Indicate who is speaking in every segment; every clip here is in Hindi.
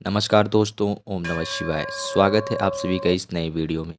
Speaker 1: नमस्कार दोस्तों, ओम नमः शिवाय। स्वागत है आप सभी का इस नए वीडियो में।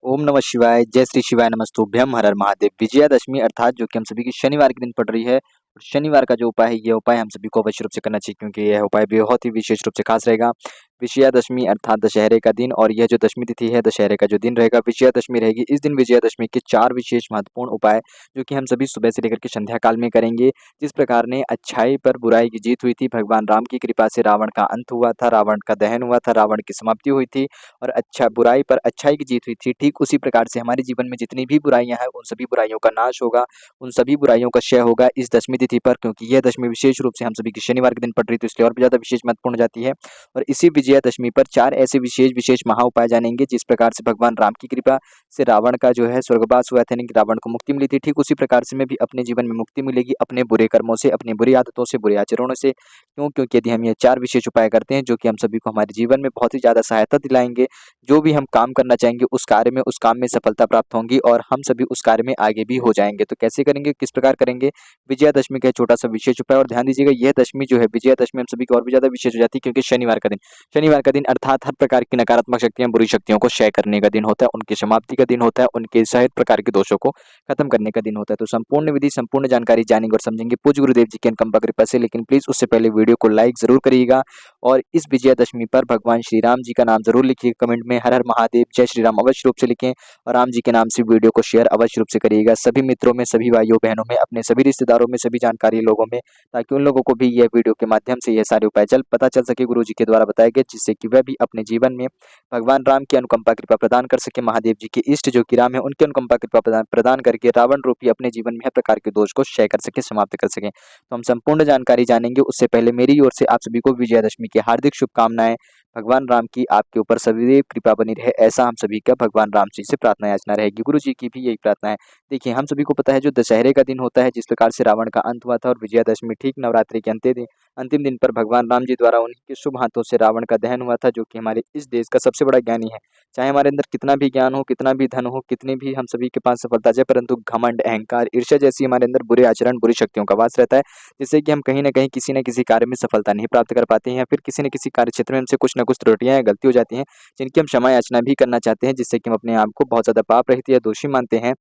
Speaker 2: ओम नमः शिवाय, जय श्री शिवाय, नमस्तुभ्यम, हर हर महादेव। विजयादशमी अर्थात जो कि हम सभी की शनिवार के दिन पड़ रही है और शनिवार का जो उपाय है, ये उपाय हम सभी को अवश्य रूप से करना चाहिए क्योंकि यह उपाय बहुत ही विशेष रूप से खास रहेगा। विजयादशमी अर्थात दशहरे का दिन और यह जो दशमी तिथि है, दशहरे का जो दिन रहेगा, विजयादशमी रहेगी। इस दिन विजयादशमी के 4 विशेष महत्वपूर्ण उपाय जो कि हम सभी सुबह से लेकर के संध्या काल में करेंगे। जिस प्रकार ने अच्छाई पर बुराई की जीत हुई थी, भगवान राम की कृपा से रावण का अंत हुआ था, रावण का दहन हुआ था, रावण की समाप्ति हुई थी और बुराई पर अच्छाई की जीत हुई थी। ठीक उसी प्रकार से हमारे जीवन में जितनी भी बुराइयां हैं, उन सभी बुराइयों का नाश होगा, उन सभी बुराइयों का क्षय होगा इस दशमी तिथि पर, क्योंकि यह दशमी विशेष रूप से हम सभी की शनिवार के दिन पड़ रही, तो इसलिए और भी ज्यादा विशेष महत्वपूर्ण हो जाती है। और इसी विजयादशमी पर 4 ऐसे विशेष विशेष महा उपाय जानेंगे जिस प्रकार से भगवान राम की कृपा से रावण का जो है स्वर्गवास हुआ था, यानी कि रावण को मुक्ति मिली थी। ठीक उसी प्रकार से हमें भी अपने जीवन में मुक्ति मिलेगी अपने बुरे कर्मों से, अपनी बुरी आदतों से, बुरे आचरणों से। क्योंकि यदि हम ये 4 विशेष उपाय करते हैं जो कि हम सभी को हमारे जीवन में बहुत ही ज्यादा सहायता दिलाएंगे, जो भी हम काम करना चाहेंगे उस काम में सफलता प्राप्त होंगी और हम सभी उस कार्य में आगे भी हो जाएंगे। तो कैसे करेंगे, किस प्रकार करेंगे? विजयादशमी का छोटा सा विशेष उपाय। और ध्यान दीजिएगा, यह दशमी जो है विजयादशमी हम सभी की और भी ज्यादा विशेष हो जाती है क्योंकि शनिवार का दिन अर्थात हर प्रकार की नकारात्मक शक्तियां, बुरी शक्तियों को क्षय करने का दिन होता है, उनकी समाप्ति का दिन होता है, उनके सहित प्रकार के दोषों को खत्म करने का दिन होता है। तो संपूर्ण विधि, संपूर्ण जानकारी जानेंगे और समझेंगे पूज्य गुरुदेव जी की अनुकंपा कृपा से। लेकिन प्लीज उससे पहले वीडियो को लाइक जरूर करिएगा और इस विजयादशमी पर भगवान श्री राम जी का नाम जरूर लिखिए कमेंट में। हर हर महादेव, जय श्री राम अवश्य रूप से लिखें और राम जी के नाम से वीडियो को शेयर अवश्य रूप से करिएगा सभी मित्रों में, सभी भाइयों बहनों में, अपने सभी रिश्तेदारों में, सभी जानकारी लोगों में, ताकि उन लोगों को भी यह वीडियो के माध्यम से यह सारे उपाय पता चल सके गुरु जी के द्वारा बताए गए, जिससे कि वह भी अपने जीवन में भगवान राम की अनुकंपा कृपा प्रदान कर सके। महादेव जी के इष्ट जो कि राम है, उनकी अनुकंपा कृपा प्रदान करके रावण रूपी अपने जीवन में हर प्रकार के दोष को क्षय कर सके, समाप्त कर सके। तो हम संपूर्ण जानकारी जानेंगे, उससे पहले मेरी ओर से आप सभी को विजयादशमी की हार्दिक शुभकामनाएं। भगवान राम की आपके ऊपर सदैव कृपा बनी रहे, ऐसा हम सभी का भगवान राम जी से प्रार्थना याचना रहेगी। गुरु जी की भी यही प्रार्थना है। देखिए, हम सभी को पता है जो दशहरे का दिन होता है, जिस प्रकार से रावण का अंत हुआ था और विजयादशमी ठीक नवरात्रि के अंतिम दिन पर भगवान राम जी द्वारा उन्हीं के शुभ हाथों से रावण का दहन हुआ था, जो कि हमारे इस देश का सबसे बड़ा ज्ञानी है। चाहे हमारे अंदर कितना भी ज्ञान हो, कितना भी धन हो, कितनी भी हम सभी के पास सफलता जाए, परंतु घमंड, अहंकार, ईर्ष्या जैसी हमारे अंदर बुरे आचरण, बुरी शक्तियों का वास रहता है, जिससे कि हम कहीं न कहीं किसी न किसी कार्य में सफलता नहीं प्राप्त कर पाते हैं, या फिर किसी न किसी कार्य क्षेत्र में हमसे कुछ न कुछ त्रुटियाँ या गलती हो जाती हैं, जिनकी हम क्षमा याचना भी करना चाहते हैं, जिससे कि हम अपने आप को बहुत ज़्यादा पाप रहित या दोषी मानते हैं।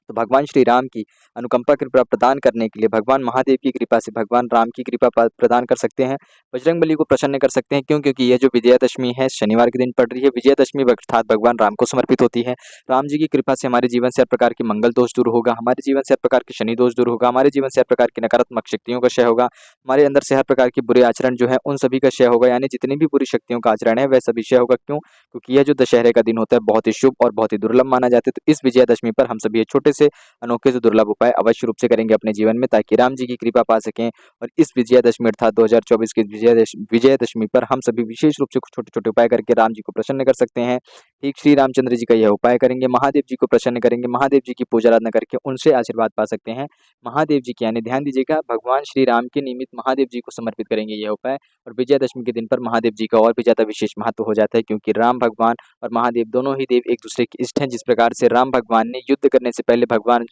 Speaker 2: तो भगवान श्री राम की अनुकंपा कृपा प्रदान करने के लिए भगवान महादेव की कृपा से भगवान राम की कृपा प्रदान कर सकते हैं, बजरंगबली को प्रसन्न कर सकते हैं। क्यों? क्योंकि यह जो विजयादशमी है शनिवार के दिन पड़ रही है। विजयादशमी अर्थात भगवान राम को समर्पित होती है। राम जी की कृपा से हमारे जीवन से हर प्रकार के मंगल दोष दूर होगा, हमारे जीवन से हर प्रकार के शनि दोष दूर होगा, हमारे जीवन से हर प्रकार की नकारात्मक शक्तियों का क्षय होगा, हमारे अंदर से हर प्रकार के बुरे आचरण जो है उन सभी का क्षय होगा, यानी जितनी भी बुरी शक्तियों का आचरण है वह सभी क्षय होगा। क्यों? क्योंकि यह जो दशहरे का दिन होता है बहुत ही शुभ और बहुत ही दुर्लभ माना जाता है। तो इस विजयादशमी पर हम सभी ये छोटे से अनोखे से दुर्लभ उपाय अवश्य रूप से करेंगे अपने जीवन में, ताकि राम जी की कृपा पा सकें। और इस विजयादशमी अर्थात 2024 की विजयादशमी पर हम सभी विशेष रूप से कुछ छोटे-छोटे उपाय करके राम जी को प्रसन्न कर सकते हैं। ठीक श्री रामचंद्र जी का यह उपाय करेंगे, महादेव जी को प्रसन्न करेंगे, महादेव जी की पूजा आराधना करके उनसे आशीर्वाद पा सकते हैं। महादेव जी की, यानी ध्यान दीजिएगा, भगवान श्री राम के निमित्त महादेव जी को समर्पित करेंगे यह उपाय। और विजयादशमी के दिन पर महादेव जी का और भी ज्यादा विशेष महत्व हो जाता है, क्योंकि राम भगवान और महादेव दोनों ही देव एक दूसरे के इष्ट हैं। जिस प्रकार से राम भगवान ने युद्ध करने से पहले भगवान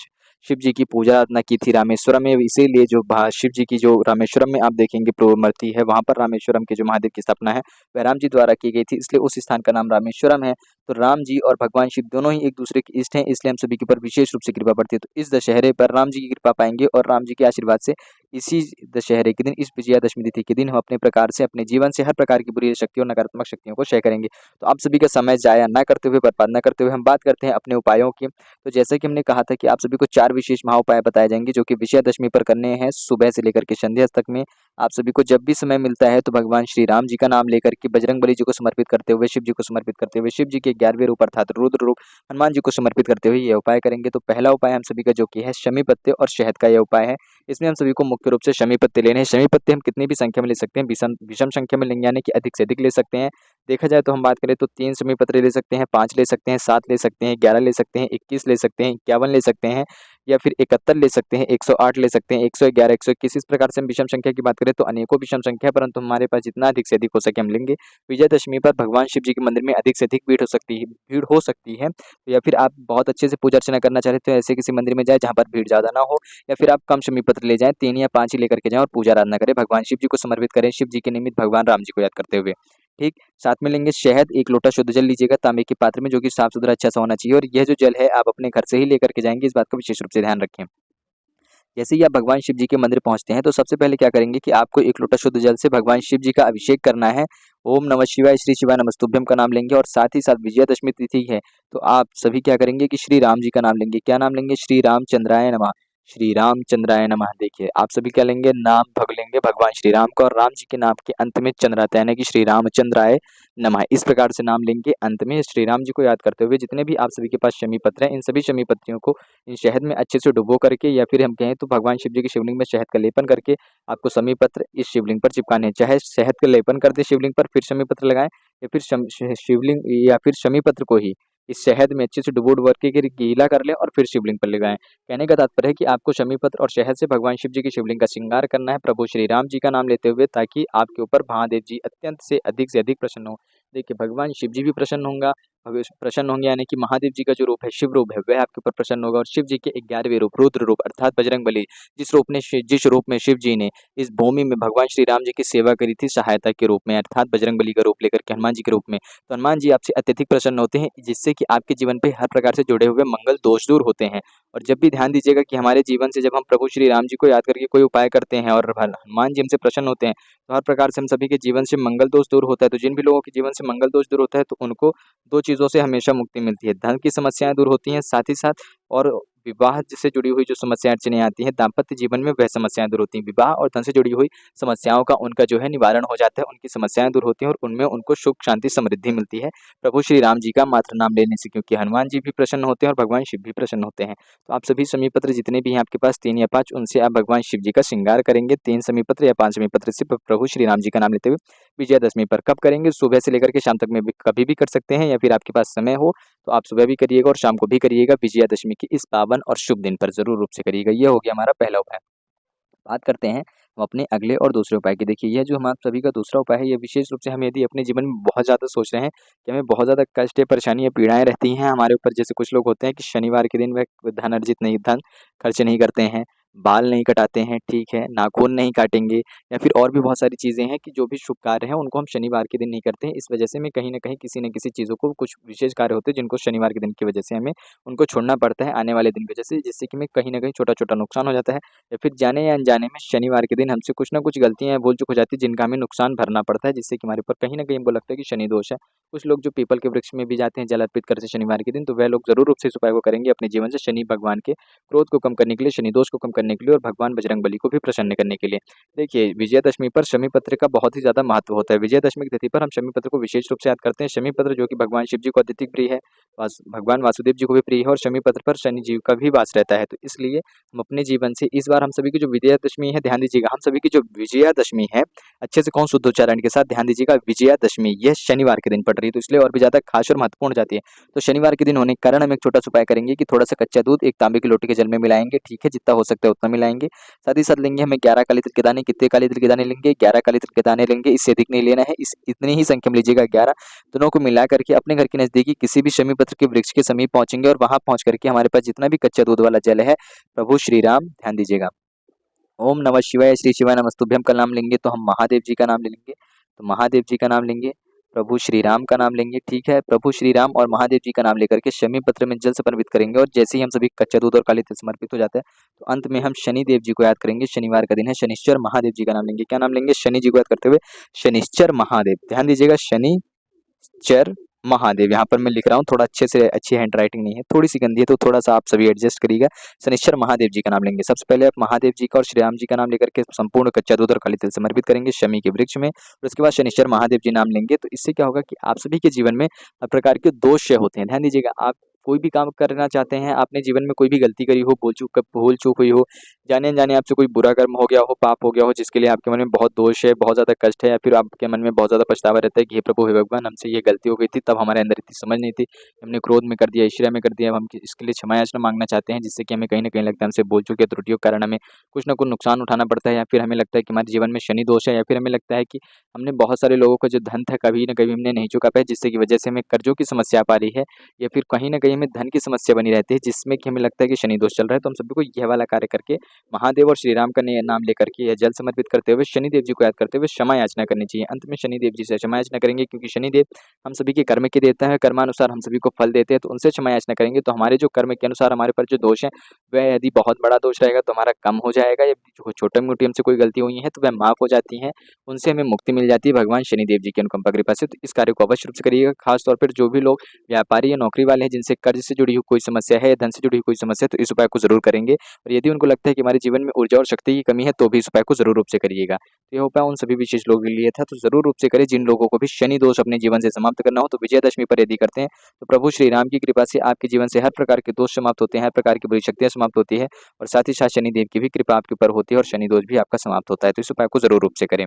Speaker 2: शिव जी की पूजा आराधना की थी रामेश्वरम में, इसीलिए जो शिव जी की जो रामेश्वरम में आप देखेंगे मूर्ति है, वहां पर रामेश्वरम के जो महादेव की स्थापना है वह राम जी द्वारा की गई थी, इसलिए उस स्थान का नाम रामेश्वरम है। तो राम जी और भगवान शिव दोनों ही एक दूसरे के इष्ट हैं, इसलिए हम सभी के ऊपर विशेष रूप से कृपा पड़ती है। तो इस दशहरे पर राम जी की कृपा पाएंगे और राम जी के आशीर्वाद से इसी दशहरे के दिन, इस विजयादशमी तिथि के दिन हम अपने प्रकार से अपने जीवन से हर प्रकार की बुरी शक्तियों, नकारात्मक शक्तियों को क्षय करेंगे। तो आप सभी का समय जाया ना करते हुए, बर्बाद ना करते हुए, हम बात करते हैं अपने उपायों की। तो जैसे कि हमने कहा था कि आप सभी को 4 विशेष महा उपाय बताए जाएंगे जो कि विजयादशमी पर करने हैं, सुबह से लेकर के संध्या तक में। आप सभी को जब भी समय मिलता है तो भगवान श्री राम जी का नाम लेकर के बजरंगबली जी को समर्पित करते हुए, शिव जी को समर्पित करते हुए, शिव जी के 11वें रूप अर्थात रुद्र रूप हनुमान जी को समर्पित करते हुए यह उपाय करेंगे। तो पहला उपाय हम सभी का जो कि है शमी पत्ते और शहद का यह उपाय है। इसमें हम सभी को मुख्य रूप से शमी पत्ते लेने हैं। शमी पत्ते हम कितनी भी संख्या में ले सकते हैं, विषम संख्या में लेंगे, यानी कि अधिक से अधिक ले सकते हैं। देखा जाए तो हम बात करें तो 3 शमी पत्रे ले सकते हैं, 5 ले सकते हैं, 7 ले सकते हैं, 11 ले सकते हैं, 21 ले सकते हैं, 51 ले सकते हैं, या फिर 71 ले सकते हैं, 108 ले सकते हैं, 111, 121। इस प्रकार से हम विषम संख्या की बात करें तो अनेकों विषम संख्या है, परंतु हमारे पास जितना अधिक से अधिक हो सके हम लेंगे। विजयदशमी पर भगवान शिव जी के मंदिर में अधिक से अधिक भीड़ हो सकती है। तो या फिर आप बहुत अच्छे से पूजा अर्चना करना चाहते हो, ऐसे किसी मंदिर में जाए जहाँ पर भीड़ ज़्यादा ना हो, या फिर आप कम शमी पत्र ले जाएँ, 3 या 5 ही लेकर के जाएँ और पूजा आराधना करें, भगवान शिव जी को समर्पित करें, शिव जी के निमित्त भगवान राम जी को याद करते हुए। ठीक, साथ में लेंगे शहद, 1 लोटा शुद्ध जल लीजिएगा तांबे के पात्र में, जो कि साफ-सुथरा अच्छा-सा होना चाहिए, और यह जो जल है आप अपने घर से ही लेकर के जाएँगे, इस बात का विशेष रूप से ध्यान रखें। जैसे ही आप भगवान शिव जी के मंदिर पहुँचते हैं तो सबसे पहले क्या करेंगे कि आपको 1 लोटा शुद्ध जल से भगवान शिव जी का अभिषेक करना है। ओम नमः शिवाय, श्री शिवाय नमस्तुभ्यम का नाम लेंगे, और साथ ही साथ विजयादशमी तिथि है, तो आप सभी क्या करेंगे कि श्री राम जी का नाम लेंगे। क्या नाम लेंगे? श्री रामचंद्राय नमः, श्री रामचंद्राय नमः। देखिए, आप सभी क्या लेंगे? नाम लेंगे भगवान श्री राम का, और राम जी के नाम के अंत में चंद्र आता है, यानी कि श्री रामचंद्राय नमः। इस प्रकार से नाम लेंगे अंत में श्री राम जी को याद करते हुए। जितने भी आप सभी के पास शमी पत्र हैं, इन सभी शमी पत्रियों को इन शहद में अच्छे से डुबो करके, या फिर हम कहें तो भगवान शिव जी के शिवलिंग में शहद का लेपन करके आपको शमी पत्र इस शिवलिंग पर चिपकाने हैं। चाहे शहद का लेपन कर दे शिवलिंग पर, फिर शमी पत्र लगाएं, या फिर शिवलिंग या फिर शमी पत्र को ही इस शहद में अच्छे से डुबो के गीला कर लें और फिर शिवलिंग पर लगाएं। कहने का तात्पर्य है कि आपको शमी पत्र और शहद से भगवान शिव जी की शिवलिंग का श्रृंगार करना है प्रभु श्री राम जी का नाम लेते हुए, ताकि आपके ऊपर महादेव जी अत्यंत से अधिक प्रसन्न हो। देखिए, भगवान शिव जी भी प्रसन्न होंगे, यानी कि महादेव जी का जो रूप है, शिव रूप है, वह आपके ऊपर प्रसन्न होगा, और शिव जी के 11वें रूप रुद्र रूप अर्थात बजरंगबली, जिस रूप में शिव जी ने इस भूमि में भगवान श्री राम जी की सेवा करी थी सहायता के रूप में, अर्थात बजरंगबली का रूप लेकर के हनुमान जी के रूप में, तो हनुमान जी आपसे अत्यधिक प्रसन्न होते हैं, जिससे कि आपके जीवन पे हर प्रकार से जुड़े हुए मंगल दोष दूर होते हैं। और जब भी ध्यान दीजिएगा कि हमारे जीवन से जब हम प्रभु श्री राम जी को याद करके कोई उपाय करते हैं और हनुमान जी हमसे प्रसन्न होते हैं, तो हर प्रकार से हम सभी के जीवन से मंगल दोष दूर होता है। तो जिन भी लोगों के जीवन से मंगल दोष दूर होता है, तो उनको 2 चीज़ों से हमेशा मुक्ति मिलती है। धन की समस्याएँ दूर होती हैं, साथ ही साथ और विवाह से जुड़ी हुई जो समस्याएँ अड़चनें आती हैं, दाम्पत्य जीवन में वह समस्याएँ दूर होती हैं। विवाह और धन से जुड़ी हुई समस्याओं का उनका जो है निवारण हो जाता है, उनकी समस्याएँ दूर होती हैं, और उनमें उनको सुख, शांति, समृद्धि मिलती है प्रभु श्री राम जी का मात्र नाम लेने से, क्योंकि हनुमान जी भी प्रसन्न होते हैं और भगवान शिव भी प्रसन्न होते हैं। तो आप सभी शमी पत्र जितने भी हैं आपके पास 3 या 5, उनसे आप भगवान शिव जी का श्रृंगार करेंगे। 3 शमी पत्र या 5 शमी पत्र से प्रभु श्री राम जी का नाम लेते हुए विजयादशमी पर। कब करेंगे? सुबह से लेकर के शाम तक में भी कभी भी कर सकते हैं, या फिर आपके पास समय हो तो आप सुबह भी करिएगा और शाम को भी करिएगा। विजयादशमी की इस पावन और शुभ दिन पर ज़रूर रूप से करिएगा। ये हो गया हमारा पहला उपाय। बात करते हैं हम अपने अगले और दूसरे उपाय की। देखिए, यह जो हम आप सभी का दूसरा उपाय है, ये विशेष रूप से हम यदि अपने जीवन में बहुत ज़्यादा सोच रहे हैं कि हमें बहुत ज़्यादा कष्ट या परेशानी या पीड़ाएँ रहती हैं हमारे ऊपर, जैसे कुछ लोग होते हैं कि शनिवार के दिन वह धन खर्च नहीं करते हैं, बाल नहीं कटाते हैं, ठीक है, नाखून नहीं काटेंगे, या फिर और भी बहुत सारी चीज़ें हैं कि जो भी शुभ कार्य हैं उनको हम शनिवार के दिन नहीं करते हैं। इस वजह से हमें कहीं न कहीं किसी न किसी चीज़ों को, कुछ विशेष कार्य होते हैं जिनको शनिवार के दिन की वजह से हमें उनको छोड़ना पड़ता है आने वाले दिन की वजह से, जिससे कि हमें कहीं न कहीं छोटा-छोटा नुकसान हो जाता है, या फिर जाने या अनजाने में शनिवार के दिन हमसे कुछ न कुछ गलतियाँ या भूल-चूक हो जाती है, जिनका हमें नुकसान भरना पड़ता है, जिससे कि हमारे ऊपर कहीं न कहीं हमको लगता है कि शनि दोष है। कुछ लोग जो पीपल के वृक्ष में भी जाते हैं जल अर्पित करते शनिवार के दिन, तो वह लोग ज़रूर रूप से इस उपाय को करेंगे अपने जीवन से शनि भगवान के क्रोध को कम करने के लिए, शनि दोष को कम करने के लिए, और भगवान बजरंगबली को भी प्रसन्न करने के लिए। देखिए, विजयादशमी पर शमी पत्र का बहुत ही ज़्यादा महत्व होता है। विजयादशमी की तिथि पर हम शमी पत्र को विशेष रूप से याद करते हैं। शमी पत्र जो कि भगवान शिव जी को अत्यधिक प्रिय है, भगवान वासुदेव जी को भी प्रिय है, और शमी पत्र पर शनि जी का भी वास रहता है। तो इसलिए हम अपने जीवन से इस बार हम सभी की जो विजयादशमी है, ध्यान दीजिएगा, हम सभी की जो विजयादशमी है, अच्छे से कौन शुद्ध उच्चारण के साथ ध्यान दीजिएगा, विजयादशमी यह शनिवार के दिन पड़ रही है, तो इसलिए और भी ज़्यादा खास और महत्वपूर्ण हो जाती है। तो शनिवार के दिन होने के कारण हम एक छोटा सा उपाय करेंगे कि थोड़ा सा कच्चा दूध एक तांबे की लोटे के जल में मिलाएंगे, ठीक है, जितना हो सकता है उतना मिलाएंगे। साथ ही साथ लेंगे हमें 11 काले तिल के दाने। कितने काले तिल के दाने लेंगे? 11 काले तिल के दाने लेंगे, इससे अधिक नहीं लेना है, इतनी ही संख्या में लीजिएगा 11। दोनों को मिला करके अपने घर के नजदीकी किसी भी शमी पत्र के वृक्ष के समीप पहुंचेंगे, और वहां पहुंच करके हमारे पास जितना भी कच्चा दूध वाला जल है, प्रभु श्री राम, ध्यान दीजिएगा, ओम नमः शिवाय, श्री शिवाय नमस्तुभ्यम का नाम लेंगे, तो हम महादेव जी का नाम ले लेंगे, तो महादेव जी का नाम लेंगे, प्रभु श्री राम का नाम लेंगे, ठीक है, प्रभु श्री राम और महादेव जी का नाम लेकर के शमी पत्र में जल समर्पित करेंगे, और जैसे ही हम सभी कच्चा दूध और काले तिल समर्पित हो जाता है, तो अंत में हम शनि देव जी को याद करेंगे। शनिवार का दिन है, शनिश्चर महादेव जी का नाम लेंगे। क्या नाम लेंगे? शनि जी को याद करते हुए शनिश्चर महादेव, ध्यान दीजिएगा, शनिश्चर महादेव। यहाँ पर मैं लिख रहा हूँ, थोड़ा अच्छी हैंड राइटिंग नहीं है, थोड़ी सी गंदी है, तो थोड़ा सा आप सभी एडजस्ट करिएगा। शनिश्चर महादेव जी का नाम लेंगे। सबसे पहले आप महादेव जी का और श्री राम जी का नाम लेकर के संपूर्ण कच्चा दूध और काले तिल समर्पित करेंगे शमी के वृक्ष में, और उसके बाद शनिश्चर महादेव जी नाम लेंगे। तो इससे क्या होगा कि आप सभी के जीवन में हर प्रकार के दोष होते हैं। ध्यान दीजिएगा, आप कोई भी काम करना चाहते हैं, आपने जीवन में कोई भी गलती करी हो, भूल चूक हुई हो, जाने अनजाने आपसे कोई बुरा कर्म हो गया हो, पाप हो गया हो, जिसके लिए आपके मन में बहुत दोष है, बहुत ज़्यादा कष्ट है, या फिर आपके मन में बहुत ज़्यादा पछतावा रहता है कि हे प्रभु, हे भगवान, हमसे ये गलती हो गई थी, तब हमारे अंदर इतनी समझ नहीं थी, हमने क्रोध में कर दिया, ईर्ष्या में कर दिया, अब हम इसके लिए क्षमा याचना मांगना चाहते हैं, जिससे कि हमें कहीं न कहीं लगता है हमसे भूल चूक या त्रुटियों के कारण हमें कुछ न कुछ नुकसान उठाना पड़ता है, या फिर हमें लगता है कि हमारे जीवन में शनि दोष है, या फिर हमें लगता है कि हमने बहुत सारे लोगों का जो धन था कभी न कभी हमने नहीं चुका पाया, जिससे की वजह से हमें कर्जों की समस्या आ रही है, या फिर कहीं न कहीं हमें धन की समस्या बनी रहती है, जिसमें कि हमें लगता है कि शनि दोष चल रहा है। तो हम सभी को यह वाला कार्य करके महादेव और श्री राम का नाम लेकर के, यह जल समर्पित करते हुए, शनिदेव जी को याद करते हुए क्षमा याचना करनी चाहिए। अंत में शनिदेव जी से क्षमा याचना करेंगे, क्योंकि शनिदेव हम सभी के कर्म के देवता है, कर्मानुसार हम सभी को फल देते हैं, तो उनसे क्षमा याचना करेंगे तो हमारे जो कर्म के अनुसार हमारे पर जो दोष है, वह यदि बहुत बड़ा दोष रहेगा तो हमारा कम हो जाएगा, या जो छोटी-मोटी हमसे कोई गलती हुई है तो वह माफ़ हो जाती है, उनसे हमें मुक्ति मिल जाती है भगवान शनिदेव जी की अनुकंपा कृपा से। तो इस कार्य को अवश्य रूप से करिएगा। खास तौर पर जो भी लोग व्यापारी या नौकरी वाले हैं, जिनसे कर्ज से जुड़ी हुई कोई समस्या है या धन से जुड़ी हुई कोई समस्या है, तो इस उपाय को ज़रूर करेंगे। और यदि उनको लगता है कि हमारे जीवन में ऊर्जा और शक्ति की कमी है, तो भी इस उपाय को ज़रूर रूप से करिएगा। तो यह उपाय उन सभी विशेष लोगों के लिए था, तो ज़रूर रूप से करें जिन लोगों को भी शनि दोष अपने जीवन से समाप्त करना हो। तो विजयदशमी पर यदि करते हैं, तो प्रभु श्री राम की कृपा से आपके जीवन से हर प्रकार के दोष समाप्त होते हैं, हर प्रकार की बुरी शक्तियाँ समाप्त होती है, और साथ ही साथ शनिदेव की भी कृपा आपके ऊपर होती है और शनि दोष भी आपका समाप्त होता है। तो इस उपाय को ज़रूर रूप से करें।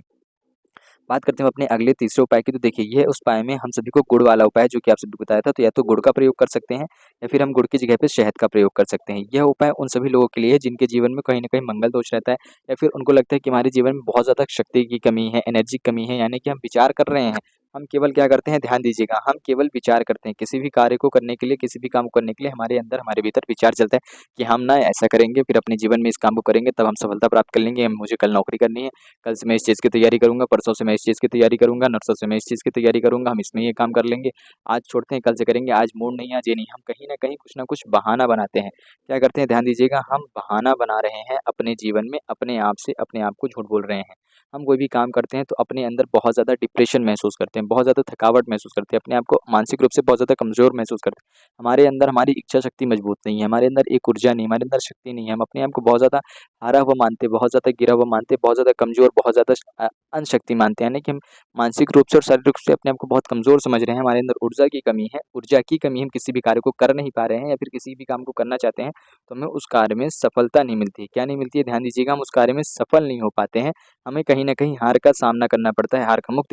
Speaker 2: बात करते हैं अपने अगले तीसरे उपाय की, तो देखिए ये उस उपाय में हम सभी को गुड़ वाला उपाय जो कि आप सभी को बताया था, तो या तो गुड़ का प्रयोग कर सकते हैं, या फिर हम गुड़ की जगह पे शहद का प्रयोग कर सकते हैं। यह उपाय उन सभी लोगों के लिए है जिनके जीवन में कहीं न कहीं मंगल दोष रहता है, या फिर उनको लगता है कि हमारे जीवन में बहुत ज़्यादा शक्ति की कमी है, एनर्जी की कमी है, यानी कि हम विचार कर रहे हैं। हम केवल क्या करते हैं, ध्यान दीजिएगा, हम केवल विचार करते हैं। किसी भी कार्य को करने के लिए, किसी भी काम को करने के लिए हमारे अंदर, हमारे भीतर विचार चलता है कि हम ना ऐसा करेंगे, फिर अपने जीवन में इस काम को करेंगे, तब हम सफलता प्राप्त कर लेंगे, मुझे कल नौकरी करनी है, कल से मैं इस चीज़ की तैयारी करूँगा, परसों से मैं इस चीज़ की तैयारी करूँगा, नरसों से मैं इस चीज़ की तैयारी करूँगा, हम इसमें ये काम कर लेंगे, आज छोड़ते हैं, कल से करेंगे, आज मूड नहीं है, आज ये नहीं। हम कहीं न कहीं कुछ न कुछ बहाना बनाते हैं। क्या करते हैं, ध्यान दीजिएगा, हम बहाना बना रहे हैं अपने जीवन में, अपने आप से अपने आप को झूठ बोल रहे हैं। हम कोई भी काम करते हैं तो अपने अंदर बहुत ज़्यादा डिप्रेशन महसूस करते हैं, बहुत ज़्यादा थकावट महसूस करते हैं, अपने आप को मानसिक रूप से बहुत ज़्यादा कमज़ोर महसूस करते हैं। हमारे अंदर हमारी इच्छा शक्ति मजबूत नहीं है, हमारे अंदर एक ऊर्जा नहीं, हमारे अंदर शक्ति नहीं है, हम अपने आप को बहुत ज़्यादा हारा हुआ मानते हैं, बहुत ज़्यादा गिरा हुआ मानते हैं, बहुत ज़्यादा कमज़ोर, बहुत ज़्यादा अनशक्ति मानते हैं, यानी कि हम मानसिक रूप से और शारीरिक रूप से अपने आप को बहुत कमज़ोर समझ रहे हैं, हमारे अंदर ऊर्जा की कमी है, ऊर्जा की कमी, हम किसी भी कार्य को कर नहीं पा रहे हैं, या फिर किसी भी काम को करना चाहते हैं, तो हमें उस कार्य में सफलता नहीं मिलती है। क्या नहीं मिलती है, ध्यान दीजिएगा, हम उस कार्य में सफल नहीं हो पाते हैं, हमें कहीं न कहीं हार का सामना करना पड़ता है, हार का मुँह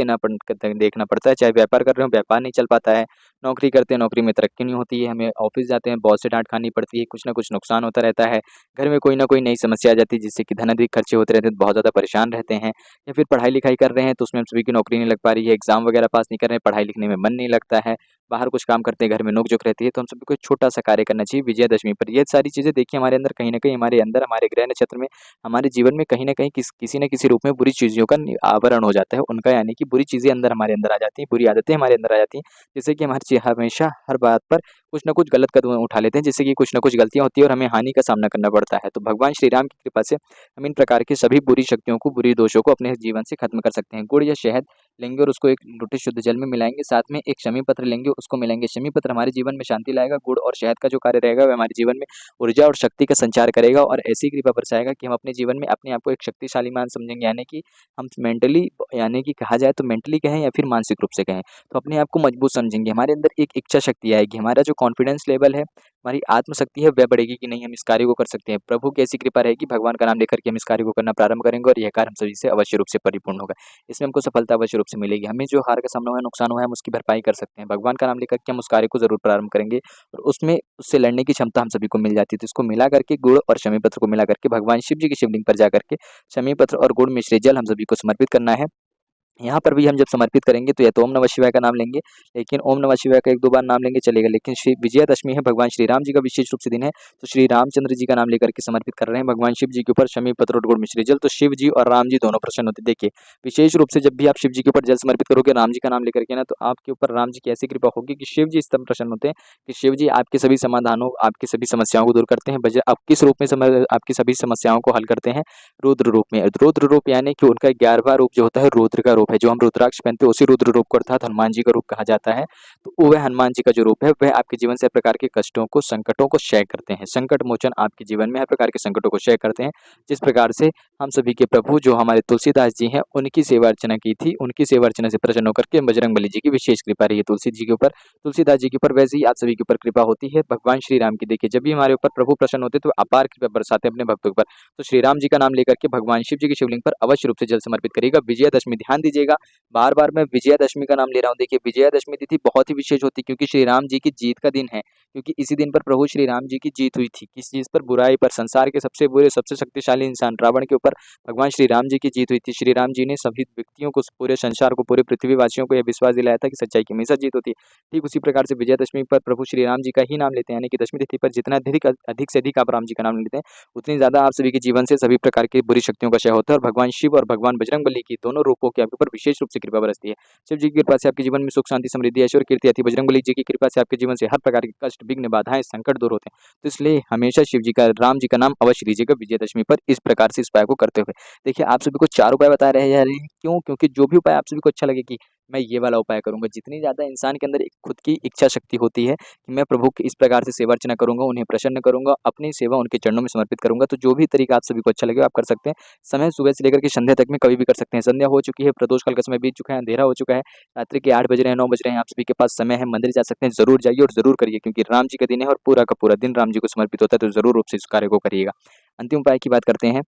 Speaker 2: देखना पड़ता है, चाहे व्यापार कर रहे हो, व्यापार नहीं चल पाता है, नौकरी करते हैं, नौकरी में तरक्की नहीं होती है, हमें ऑफ़िस जाते हैं, बॉस से डाँट खानी पड़ती है, कुछ न कुछ नुकसान होता रहता है, घर में कोई न कोई नई समस्या आ जाती है, जिससे कि धन अधिक खर्चे होते रहते हैं, तो बहुत ज़्यादा परेशान रहते हैं, या फिर पढ़ाई-लिखाई कर रहे हैं, तो उसमें हम सभी की नौकरी नहीं लग पा रही है, एग्ज़ाम वगैरह पास नहीं कर रहे हैं, पढ़ाई लिखने में मन नहीं लगता है, बाहर कुछ काम करते हैं, घर में नोक-झोंक रहती है, तो हम सभी को एक छोटा-सा कार्य करना चाहिए विजयदशमी पर। ये सारी चीज़ें देखिए हमारे अंदर कहीं न कहीं, हमारे अंदर, हमारे ग्रह नक्षत्र में, हमारे जीवन में कहीं न कहीं किसी न किसी रूप में बुरी चीज़ों का आवरण हो जाता है उनका, यानी कि बुरी चीज़ें हमारे अंदर आ जाती हैं, बुरी आदतें हमारे अंदर आ जाती हैं, जिससे कि हमेशा हर बात पर कुछ न कुछ गलत कदम उठा लेते हैं, जिससे कि कुछ न कुछ गलतियाँ होती हैं और हमें हानि का सामना करना पड़ता है। तो भगवान श्री राम की कृपा से हम इन प्रकार की सभी बुरी शक्तियों को, बुरी दोषों को अपने जीवन से खत्म कर सकते हैं। गुड़ या शहद लेंगे और उसको एक लोटे शुद्ध जल में मिलाएँगे, साथ में एक शमी पत्र लेंगे, उसको मिलाएँगे। शमी पत्र हमारे जीवन में शांति लाएगा, गुड़ और शहद का जो कार्य रहेगा वह हमारे जीवन में ऊर्जा और शक्ति का संचार करेगा, और ऐसी कृपा बरसाएगा कि हम अपने जीवन में अपने आप को एक शक्तिशाली मान समझेंगे, यानी कि हम मेंटली, यानी कि कहा जाए तो मेंटली कहें या फिर मानसिक रूप से कहें, तो अपने आप को मजबूत समझेंगे। हमारे अंदर एक इच्छा शक्ति आएगी, हमारा जो कॉन्फिडेंस लेवल है, हमारी आत्मशक्ति है, वह बढ़ेगी कि नहीं, हम इस कार्य को कर सकते हैं। प्रभु की ऐसी कृपा रहेगी, भगवान का नाम लेकर के हम इस कार्य को करना प्रारंभ करेंगे, और यह कार्य हम सभी से अवश्य रूप से परिपूर्ण होगा। इसमें हमको सफलता अवश्य रूप से मिलेगी। हमें जो हार का सामना हुआ है, नुकसान हुआ है, हम उसकी भरपाई कर सकते हैं। भगवान का नाम लेकर के हम उस कार्य को ज़रूर प्रारंभ करेंगे, और उसमें उससे लड़ने की क्षमता हम सभी को मिल जाती है। तो इसको मिला करके, गुड़ और शमी पत्र को मिला करके भगवान शिव जी की शिवलिंग पर जाकर के शमी पत्र और गुड़ मिश्रित जल हम सभी को समर्पित करना है। यहाँ पर भी हम जब समर्पित करेंगे तो या तो ओम नमः शिवाय का नाम लेंगे, लेकिन ओम नमः शिवाय का 1-2 बार नाम लेंगे चलेगा, लेकिन श्री विजयादशमी है, भगवान श्री राम जी का विशेष रूप से दिन है, तो श्री रामचंद्र जी का नाम लेकर के समर्पित कर रहे हैं भगवान शिव जी के ऊपर शमी पत्र और गुड़ मिश्री जल, तो शिव जी और राम जी दोनों प्रसन्न होते हैं। देखिए, विशेष रूप से जब भी आप शिव जी के ऊपर जल समर्पित करोगे राम जी का नाम लेकर के ना, तो आपके ऊपर राम जी की ऐसी कृपा होगी कि शिव जी इस तरह प्रसन्न होते हैं कि शिव जी आपके सभी समाधानों, आपकी सभी समस्याओं को दूर करते हैं। आप किस रूप में आपकी सभी समस्याओं को हल करते हैं? रुद्र रूप में। रुद्र रूप यानी कि उनका 11वां रूप जो होता है रुद्र का रूप रूप है, जो हम रुद्राक्ष पहनते हैं उसी रुद्र रूप को अर्थात हनुमान जी का रूप कहा जाता है। तो वह हनुमान जी का जो रूप है वह आपके जीवन से हर प्रकार के कष्टों को, संकटों को क्षय करते हैं। संकट मोचन आपके जीवन में हर प्रकार के संकटों को क्षय करते हैं। जिस प्रकार से हम सभी के प्रभु जो हमारे तुलसीदास जी हैं उनकी सेवा अर्चना की थी, उनकी सेवा अर्चना से प्रसन्न होकर के बजरंगबली जी की विशेष कृपा रही है तुलसी जी के ऊपर, तुलसीदास जी के ऊपर, वैसे ही आप सभी के ऊपर कृपा होती है भगवान श्री राम की। देखिए जब भी हमारे ऊपर प्रभु प्रसन्न होते हैं तो अपार कृपा बरसाते हैं अपने भक्तों के ऊपर। तो श्री राम जी का नाम लेकर के भगवान शिव जी के शिवलिंग पर अवश्य रूप से जल समर्पित करिएगा। विजयादशमी ध्यान दीजिएगा, बार बार मैं विजयादशमी का नाम ले रहा हूँ। देखिए विजयादशमी तिथि बहुत ही विशेष होती है क्योंकि श्री राम जी की जीत का दिन है, क्योंकि इसी दिन पर प्रभु श्री राम जी की जीत हुई थी। किस चीज पर? बुराई पर। संसार के सबसे बुरे, सबसे शक्तिशाली इंसान रावण के ऊपर भगवान श्री राम जी की जीत हुई थी। श्री राम जी ने सभी व्यक्तियों को, पूरे संसार को, पूरे पृथ्वीवासियों को यह विश्वास दिलाया था कि सच्चाई की हमेशा जीत होती है। ठीक उसी प्रकार से विजयादशमी पर प्रभु श्री राम जी का ही नाम लेते हैं, यानी कि दशमी तिथि पर जितना अधिक से अधिक आप राम जी का नाम लेते हैं उतनी ज्यादा आप सभी के जीवन से सभी प्रकार की बुरी शक्तियों का क्षय होता है और भगवान शिव और भगवान बजरंगबली की दोनों रूपों की आपके ऊपर विशेष रूप से कृपा बरसती है। शिव जी की कृपा से आपके जीवन में सुख, शांति, समृद्धि, ऐश्वर्य, कीर्ति आती है। बजरंगबली जी की कृपा से आपके जीवन से हर प्रकार के कष्ट, विघ्न, बाधाएं, संकट दूर होते हैं। तो इसलिए हमेशा शिव जी का, राम जी का नाम अवश्य लीजिएगा विजयादशमी पर, इस प्रकार से इस उपाय को करते हुए। देखिए आप सभी को 4 उपाय बता रहे हैं, क्यों? क्योंकि जो भी उपाय आप सभी को अच्छा लगे कि मैं ये वाला उपाय करूँगा। जितनी ज़्यादा इंसान के अंदर एक खुद की इच्छा शक्ति होती है कि मैं प्रभु की इस प्रकार से सेवा अर्चना करूँगा, उन्हें प्रसन्न करूँगा, अपनी सेवा उनके चरणों में समर्पित करूँगा, तो जो भी तरीका आप सभी को अच्छा लगे आप कर सकते हैं। समय सुबह से लेकर के संध्या तक में कभी भी कर सकते हैं। संध्या हो चुकी है, प्रदोष काल का समय बीत चुका है, अंधेरा हो चुका है, रात्रि के 8 बज रहे हैं, 9 बज रहे हैं, आप सभी के पास समय है, मंदिर जा सकते हैं, ज़रूर जाइए और ज़रूर करिए, क्योंकि राम जी का दिन है और पूरा का पूरा दिन राम जी को समर्पित होता है, तो ज़रूर रूप से इस कार्य को करिएगा। अंतिम उपाय की बात करते हैं,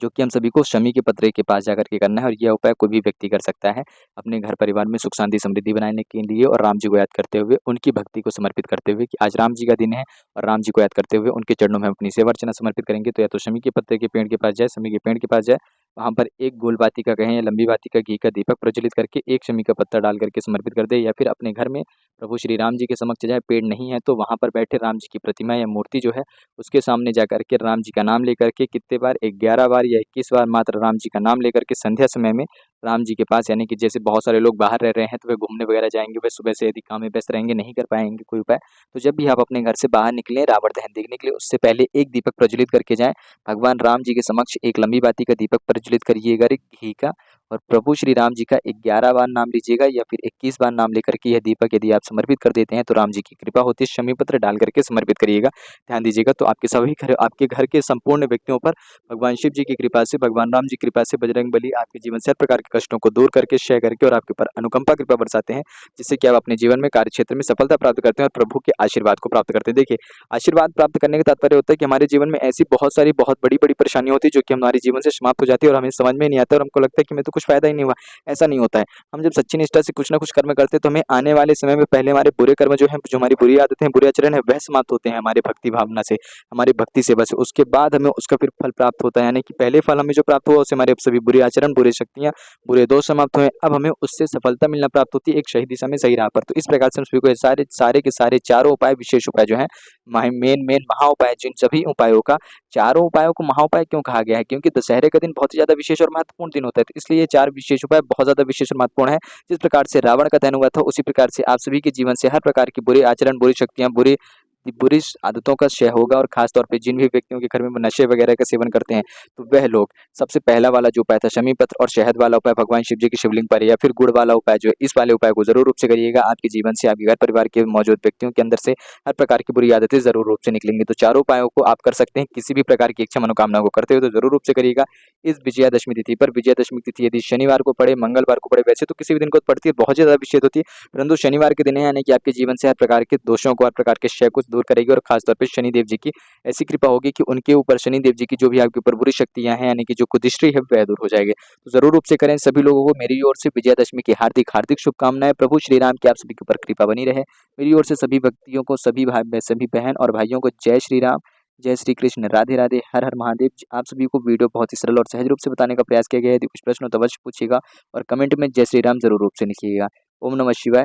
Speaker 2: जो कि हम सभी को शमी के पत्रे के पास जाकर के करना है और यह उपाय कोई भी व्यक्ति कर सकता है अपने घर परिवार में सुख, शांति, समृद्धि बनाने के लिए और राम जी को याद करते हुए, उनकी भक्ति को समर्पित करते हुए कि आज राम जी का दिन है और राम जी को याद करते हुए उनके चरणों में हम अपनी सेवा अर्चना समर्पित करेंगे। तो या तो शमी के पत्रे के पेड़ के पास जाए, शमी के पेड़ के पास जाए, वहाँ पर एक गोल बाती का कहें या लंबी बाती का घी का दीपक प्रज्वलित करके एक शमी का पत्ता डाल करके समर्पित कर दे, या फिर अपने घर में प्रभु श्री राम जी के समक्ष जाए, पेड़ नहीं है तो वहाँ पर बैठे राम जी की प्रतिमा या मूर्ति जो है उसके सामने जाकर के राम जी का नाम लेकर के कितने बार, 11 बार या 21 बार मात्र राम जी का नाम लेकर के संध्या समय में राम जी के पास, यानी कि जैसे बहुत सारे लोग बाहर रह रहे हैं तो वे घूमने वगैरह जाएंगे, वे सुबह से यदि काम में व्यस्त रहेंगे, नहीं कर पाएंगे कोई उपाय, तो जब भी आप अपने घर से बाहर निकलें रावण दहन देखने के लिए, उससे पहले एक दीपक प्रज्वलित करके जाएं, भगवान राम जी के समक्ष एक लंबी बाती का दीपक प्रज्वलित करिएगा घी का, और प्रभु श्री राम जी का 11 बार नाम लीजिएगा या फिर 21 बार नाम लेकर के यह दीपक यदि आप समर्पित कर देते हैं तो राम जी की कृपा होती है। शमी पत्र डाल करके समर्पित करिएगा। ध्यान दीजिएगा तो आपके घर के संपूर्ण व्यक्तियों पर भगवान शिव जी की कृपा से, भगवान राम जी की कृपा से बजरंगबली आपके जीवन से हर प्रकार के कष्टों को दूर करके, क्षय करके और आपके ऊपर अनुकंपा कृपा बरसाते हैं, जिससे कि आप अपने जीवन में कार्य क्षेत्र में सफलता प्राप्त करते हैं और प्रभु के आशीर्वाद को प्राप्त करते हैं। देखिए आशीर्वाद प्राप्त करने का तात्पर्य होता है कि हमारे जीवन में ऐसी बहुत सारी बहुत बड़ी बड़ी परेशानियां होती है जो कि हमारे जीवन से समाप्त हो जाती है और हमें समझ में नहीं आता और हमको लगता है कि मैं तो कुछ फायदा ही नहीं हुआ। ऐसा नहीं होता है। हम जब सच्ची निष्ठा से कुछ ना कुछ कर्म करते हैं तो हमें आने वाले समय में पहले हमारे बुरे कर्म जो है, जो हमारी बुरी आदतें हैं, बुरे आचरण है, वह समाप्त होते हैं हमारे भक्ति भावना से, हमारी भक्ति सेवा से। उसके बाद हमें उसका फिर फल प्राप्त होता है, यानी कि पहले फल हमें जो प्राप्त हुआ उससे हमारे सभी बुरे आचरण, बुरी शक्तियां, बुरे दोष समाप्त हुए। अब हमें उससे सफलता मिलना प्राप्त होती है एक सही दिशा में, सही राह पर। तो इस प्रकार से हम सभी को सारे के सारे चारों उपाय, विशेष उपाय जो है, मेन महा उपाय, जिन सभी उपायों का, चारों उपायों को महा उपाय क्यों कहा गया है? क्योंकि दशहरे का दिन बहुत ही ज्यादा विशेष और महत्वपूर्ण दिन होता है, तो इसलिए ये 4 विशेष उपाय बहुत ज्यादा विशेष और महत्वपूर्ण है। जिस प्रकार से रावण का दहन हुआ था उसी प्रकार से आप सभी के जीवन से हर प्रकार की बुरे आचरण, बुरी शक्तियां, बुरी आदतों का क्षय होगा। और खास तौर पे जिन भी व्यक्तियों के घर में नशे वगैरह का सेवन करते हैं तो वह लोग, सबसे पहला वाला जो उपाय था शमी पत्र और शहद वाला उपाय भगवान शिव जी की शिवलिंग पर, या फिर गुड़ वाला उपाय जो है, इस वाले उपाय को जरूर रूप से करिएगा। आपके जीवन से, आपके घर परिवार के मौजूद व्यक्तियों के अंदर से हर प्रकार की बुरी आदतें जरूर रूप से निकलेंगी। तो चारों उपायों को आप कर सकते हैं किसी भी प्रकार की इच्छा मनोकामना को करते हुए, तो जरूर रूप से करिएगा इस विजयादशमी तिथि पर। विजयादशमी तिथि यदि शनिवार को पड़े, मंगलवार को पड़े, वैसे तो किसी भी दिन को पड़ती है, बहुत ज्यादा विशेष होती है, परंतु शनिवार के दिन है, यानी कि आपके जीवन से हर प्रकार के दोषों को, हर प्रकार के क्षय को दूर करेगी। और खास तौर पे शनिदेव जी की ऐसी कृपा होगी कि उनके ऊपर, शनिदेव जी की जो भी आपके ऊपर बुरी शक्तियां हैं, यानी कि जो कुदृष्टि है, वह दूर हो जाएगी। तो जरूर रूप से करें। सभी लोगों को मेरी ओर से विजयादशमी की हार्दिक हार्दिक शुभकामनाएं। प्रभु श्री राम की आप सभी के ऊपर कृपा बनी रहे। मेरी ओर से सभी व्यक्तियों को, सभी भाई, सभी बहन और भाइयों को जय श्री राम, जय श्री कृष्ण, राधे राधे, हर हर महादेव। आप सभी को वीडियो बहुत ही सरल और सहज रूप से बताने का प्रयास किया गया है। यदि कुछ प्रश्न हो तो अवश्य पूछिएगा और कमेंट में जय श्री राम जरूर रूप से लिखिएगा। ओम नमः शिवाय।